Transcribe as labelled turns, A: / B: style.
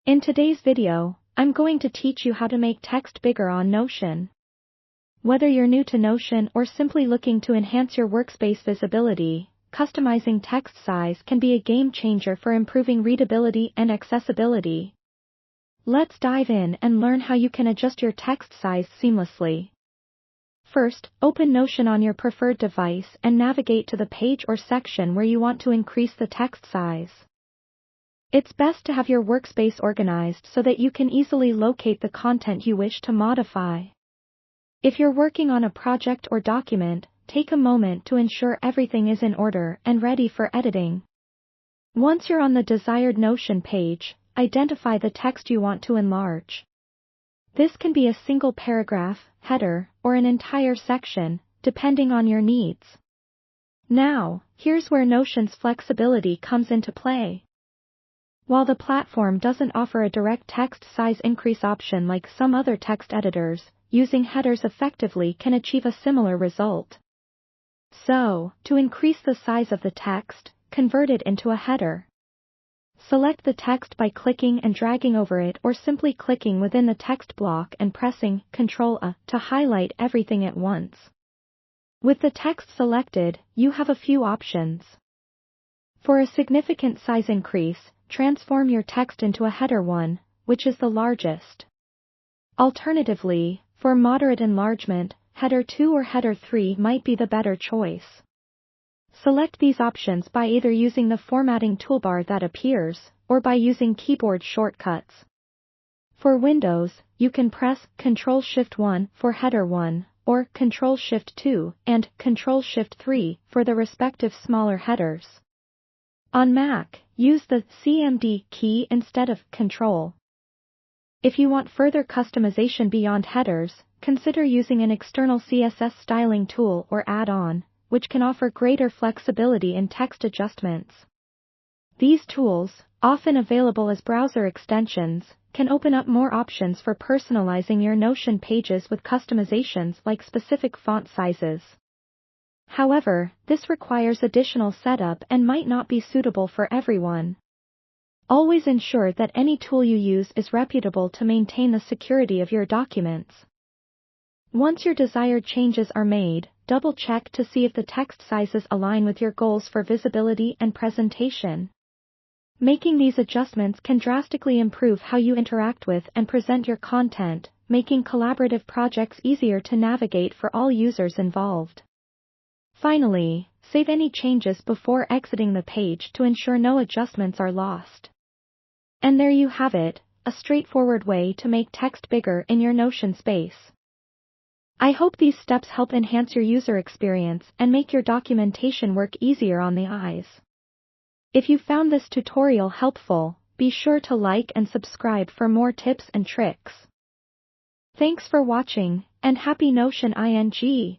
A: In today's video, I'm going to teach you how to make text bigger on Notion. Whether you're new to Notion or simply looking to enhance your workspace visibility, customizing text size can be a game changer for improving readability and accessibility. Let's dive in and learn how you can adjust your text size seamlessly. First, open Notion on your preferred device and navigate to the page or section where you want to increase the text size. It's best to have your workspace organized so that you can easily locate the content you wish to modify. If you're working on a project or document, take a moment to ensure everything is in order and ready for editing. Once you're on the desired Notion page, identify the text you want to enlarge. This can be a single paragraph, header, or an entire section, depending on your needs. Now, here's where Notion's flexibility comes into play. While the platform doesn't offer a direct text size increase option like some other text editors, using headers effectively can achieve a similar result. So, to increase the size of the text, convert it into a header. Select the text by clicking and dragging over it or simply clicking within the text block and pressing Ctrl+A to highlight everything at once. With the text selected, you have a few options. For a significant size increase, transform your text into a header 1, which is the largest. Alternatively, for moderate enlargement, header 2 or header 3 might be the better choice. Select these options by either using the formatting toolbar that appears, or by using keyboard shortcuts. For Windows, you can press Ctrl+Shift+1 for header 1, or Ctrl+Shift+2 and Ctrl+Shift+3 for the respective smaller headers. On Mac, use the CMD key instead of Ctrl. If you want further customization beyond headers, consider using an external CSS styling tool or add-on, which can offer greater flexibility in text adjustments. These tools, often available as browser extensions, can open up more options for personalizing your Notion pages with customizations like specific font sizes. However, this requires additional setup and might not be suitable for everyone. Always ensure that any tool you use is reputable to maintain the security of your documents. Once your desired changes are made, double-check to see if the text sizes align with your goals for visibility and presentation. Making these adjustments can drastically improve how you interact with and present your content, making collaborative projects easier to navigate for all users involved. Finally, save any changes before exiting the page to ensure no adjustments are lost. And there you have it, a straightforward way to make text bigger in your Notion space. I hope these steps help enhance your user experience and make your documentation work easier on the eyes. If you found this tutorial helpful, be sure to like and subscribe for more tips and tricks. Thanks for watching, and happy Notion ing!